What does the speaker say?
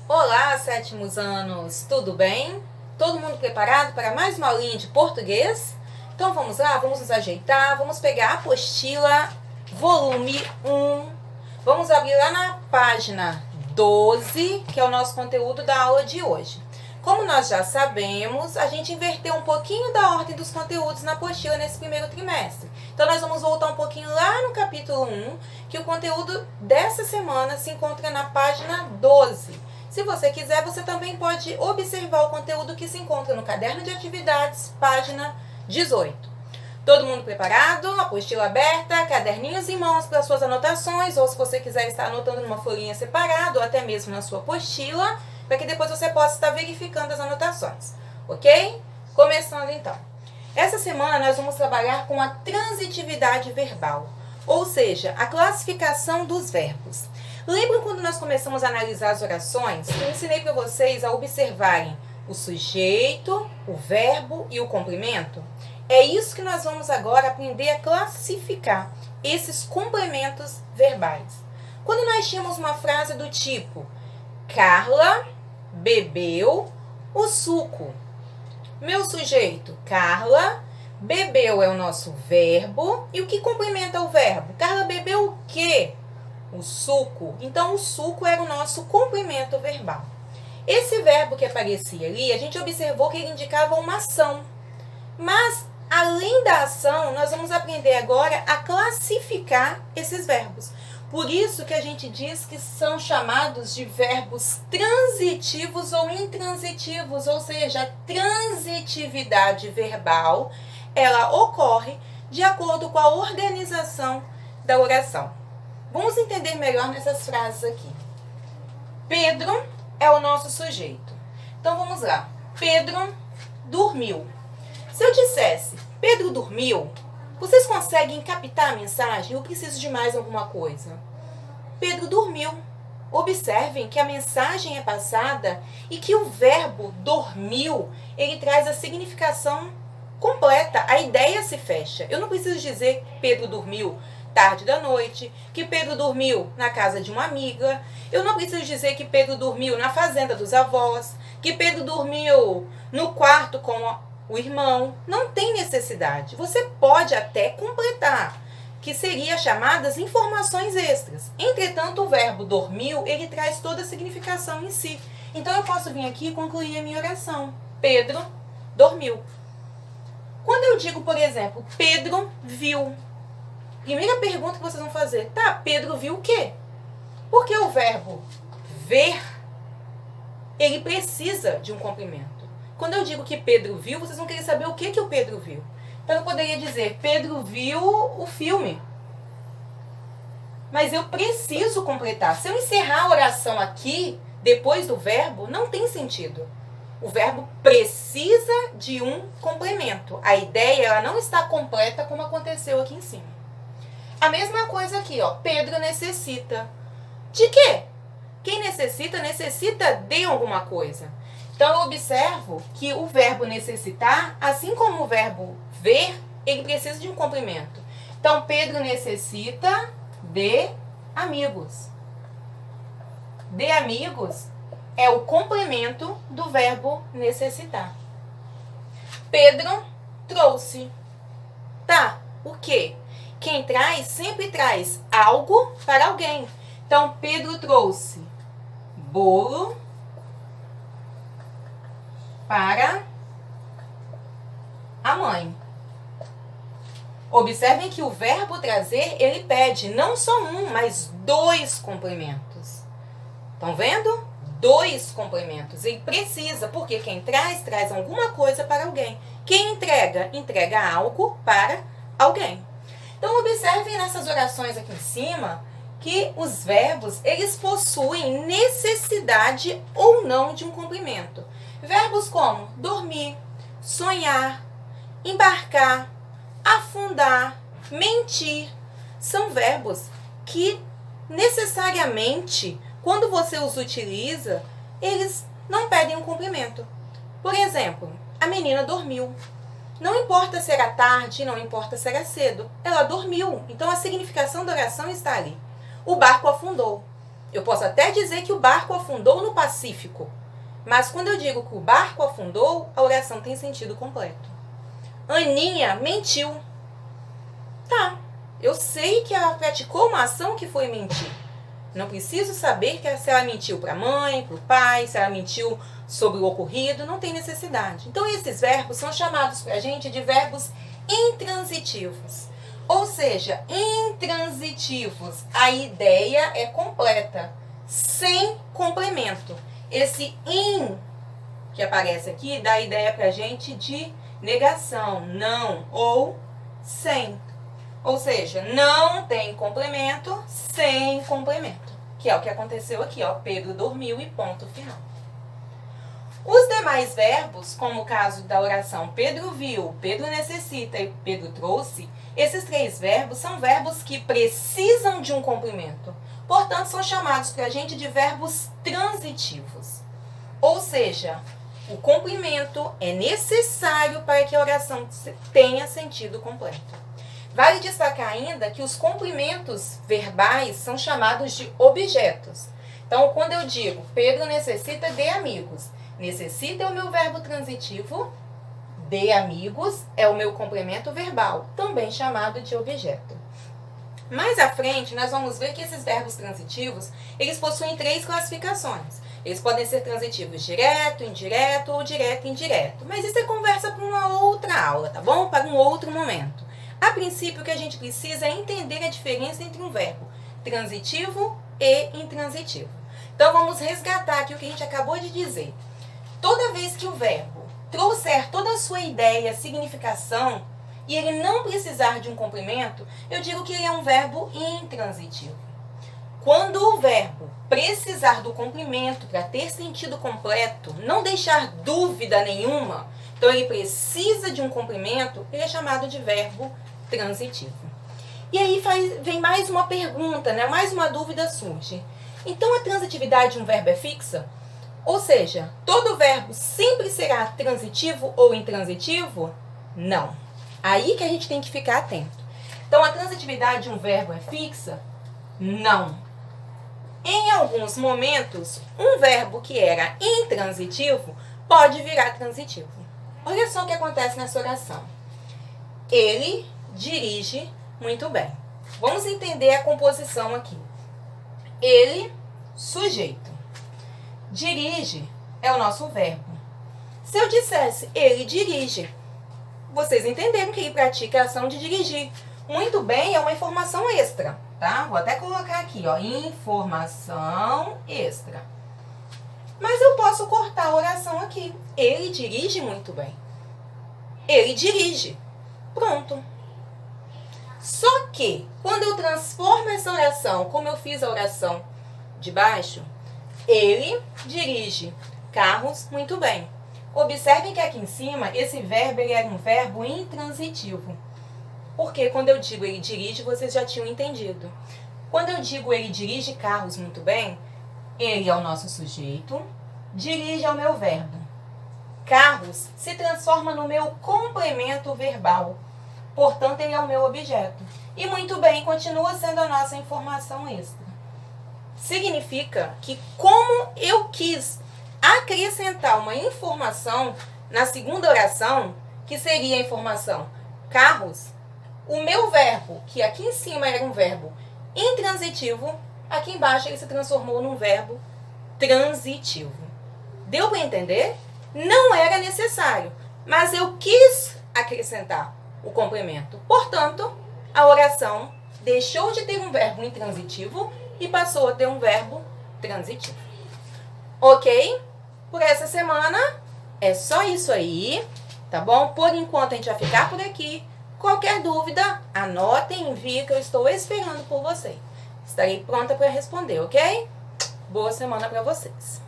Olá, sétimos anos, tudo bem? Todo mundo preparado para mais uma aulinha de português? Então vamos lá, vamos nos ajeitar, vamos pegar a apostila, volume 1, vamos abrir lá na página 12, que é o nosso conteúdo da aula de hoje. Como nós já sabemos, a gente inverteu um pouquinho da ordem dos conteúdos na apostila nesse primeiro trimestre. Então nós vamos voltar um pouquinho lá no capítulo 1, que o conteúdo dessa semana se encontra na página 12. Se você quiser, você também pode observar o conteúdo que se encontra no caderno de atividades, página 18. Todo mundo preparado? Apostila aberta, caderninhos em mãos para suas anotações, ou se você quiser estar anotando numa folhinha separada, ou até mesmo na sua apostila, para que depois você possa estar verificando as anotações, ok? Começando então. Essa semana nós vamos trabalhar com a transitividade verbal, ou seja, a classificação dos verbos. Lembram quando nós começamos a analisar as orações? Eu ensinei para vocês a observarem o sujeito, o verbo e o complemento? É isso que nós vamos agora aprender a classificar, esses complementos verbais. Quando nós tínhamos uma frase do tipo: Carla bebeu o suco. Meu sujeito, Carla, bebeu é o nosso verbo. E o que complementa o verbo? Carla bebeu o quê? O suco. Então, o suco era o nosso complemento verbal. Esse verbo que aparecia ali, a gente observou que ele indicava uma ação. Mas, além da ação, nós vamos aprender agora a classificar esses verbos. Por isso que a gente diz que são chamados de verbos transitivos ou intransitivos, ou seja, a transitividade verbal, ela ocorre de acordo com a organização da oração. Vamos entender melhor nessas frases aqui. Pedro é o nosso sujeito. Então vamos lá. Pedro dormiu. Se eu dissesse Pedro dormiu, vocês conseguem captar a mensagem? Eu preciso de mais alguma coisa. Pedro dormiu. Observem que a mensagem é passada e que o verbo dormiu, ele traz a significação completa. A ideia se fecha. Eu não preciso dizer Pedro dormiu tarde da noite, que Pedro dormiu na casa de uma amiga. Eu não preciso dizer que Pedro dormiu na fazenda dos avós, que Pedro dormiu no quarto com o irmão. Não tem necessidade. Você pode até completar, que seria chamadas informações extras. Entretanto, o verbo dormiu, ele traz toda a significação em si. Então, eu posso vir aqui e concluir a minha oração. Pedro dormiu. Quando eu digo, por exemplo, Pedro viu, primeira pergunta que vocês vão fazer: tá, Pedro viu o quê? Porque o verbo ver, ele precisa de um complemento. Quando eu digo que Pedro viu, vocês vão querer saber o que o Pedro viu. Então eu poderia dizer, Pedro viu o filme. Mas eu preciso completar. Se eu encerrar a oração aqui, depois do verbo, não tem sentido. O verbo precisa de um complemento. A ideia, ela não está completa como aconteceu aqui em cima. A mesma coisa aqui, ó. Pedro necessita. De quê? Quem necessita, necessita de alguma coisa. Então, eu observo que o verbo necessitar, assim como o verbo ver, ele precisa de um complemento. Então, Pedro necessita de amigos. De amigos é o complemento do verbo necessitar. Pedro trouxe. Tá, o quê? Quem traz sempre traz algo para alguém. Então, Pedro trouxe bolo para a mãe. Observem que o verbo trazer, ele pede não só um, mas dois complementos. Estão vendo? Dois complementos. Ele precisa, porque quem traz, traz alguma coisa para alguém. Quem entrega, entrega algo para alguém. Então, observem nessas orações aqui em cima que os verbos, eles possuem necessidade ou não de um complemento. Verbos como dormir, sonhar, embarcar, afundar, mentir, são verbos que necessariamente, quando você os utiliza, eles não pedem um complemento. Por exemplo, a menina dormiu. Não importa se era tarde, não importa se era cedo. Ela dormiu. Então, a significação da oração está ali. O barco afundou. Eu posso até dizer que o barco afundou no Pacífico, mas quando eu digo que o barco afundou, a oração tem sentido completo. Aninha mentiu. Tá, eu sei que ela praticou uma ação que foi mentir. Não preciso saber se ela mentiu para a mãe, para o pai, se ela mentiu sobre o ocorrido, não tem necessidade. Então esses verbos são chamados para a gente de verbos intransitivos. Ou seja, intransitivos, a ideia é completa, sem complemento. Esse in que aparece aqui dá a ideia para a gente de negação, não ou sem. Ou seja, não tem complemento, sem complemento. Que é o que aconteceu aqui, ó. Pedro dormiu e ponto final. Os demais verbos, como o caso da oração Pedro viu, Pedro necessita e Pedro trouxe, esses 3 verbos são verbos que precisam de um complemento. Portanto, são chamados para a gente de verbos transitivos. Ou seja, o complemento é necessário para que a oração tenha sentido completo. Vale destacar ainda que os complementos verbais ssão chamados de objetos. Então, quando eu digo Pedro necessita de amigos, necessita é o meu verbo transitivo, de amigos é o meu complemento verbal, também chamado de objeto. Mais à frente, nós vamos ver que esses verbos transitivos, eles possuem 3 classificações. Eles podem ser transitivos direto, indireto ou direto e indireto. Mas isso é conversa para uma outra aula, tá bom? Para um outro momento. A princípio, o que a gente precisa é entender a diferença entre um verbo transitivo e intransitivo. Então, vamos resgatar aqui o que a gente acabou de dizer. Toda vez que o verbo trouxer toda a sua ideia, significação, e ele não precisar de um complemento, eu digo que ele é um verbo intransitivo. Quando o verbo precisar do complemento para ter sentido completo, não deixar dúvida nenhuma, então ele precisa de um complemento, ele é chamado de verbo transitivo. E aí vem mais uma pergunta, né? Mais uma dúvida surge. Então a transitividade de um verbo é fixa? Ou seja, todo verbo sempre será transitivo ou intransitivo? Não. Aí que a gente tem que ficar atento. Então a transitividade de um verbo é fixa? Não. Em alguns momentos, um verbo que era intransitivo pode virar transitivo. Olha só o que acontece nessa oração. Ele dirige muito bem. Vamos entender a composição aqui. Ele, sujeito. Dirige é o nosso verbo. Se eu dissesse ele dirige, vocês entenderam que ele pratica a ação de dirigir. Muito bem é uma informação extra, tá? Vou até colocar aqui, ó, informação extra. Mas eu posso cortar a oração aqui. Ele dirige muito bem. Ele dirige. Pronto. Só que, quando eu transformo essa oração, como eu fiz a oração de baixo, ele dirige carros muito bem. Observem que aqui em cima, esse verbo ele era um verbo intransitivo. Porque quando eu digo ele dirige, vocês já tinham entendido. Quando eu digo ele dirige carros muito bem, ele é o nosso sujeito, dirige é o meu verbo. Carros se transforma no meu complemento verbal. Portanto, ele é o meu objeto. E muito bem, continua sendo a nossa informação extra. Significa que como eu quis acrescentar uma informação na segunda oração, que seria a informação carros, o meu verbo, que aqui em cima era um verbo intransitivo, aqui embaixo ele se transformou num verbo transitivo. Deu para entender? Não era necessário, mas eu quis acrescentar o complemento. Portanto, a oração deixou de ter um verbo intransitivo e passou a ter um verbo transitivo. Ok? Por essa semana é só isso aí, tá bom? Por enquanto a gente vai ficar por aqui. Qualquer dúvida, anotem e enviem que eu estou esperando por vocês. Estarei pronta para responder, ok? Boa semana para vocês.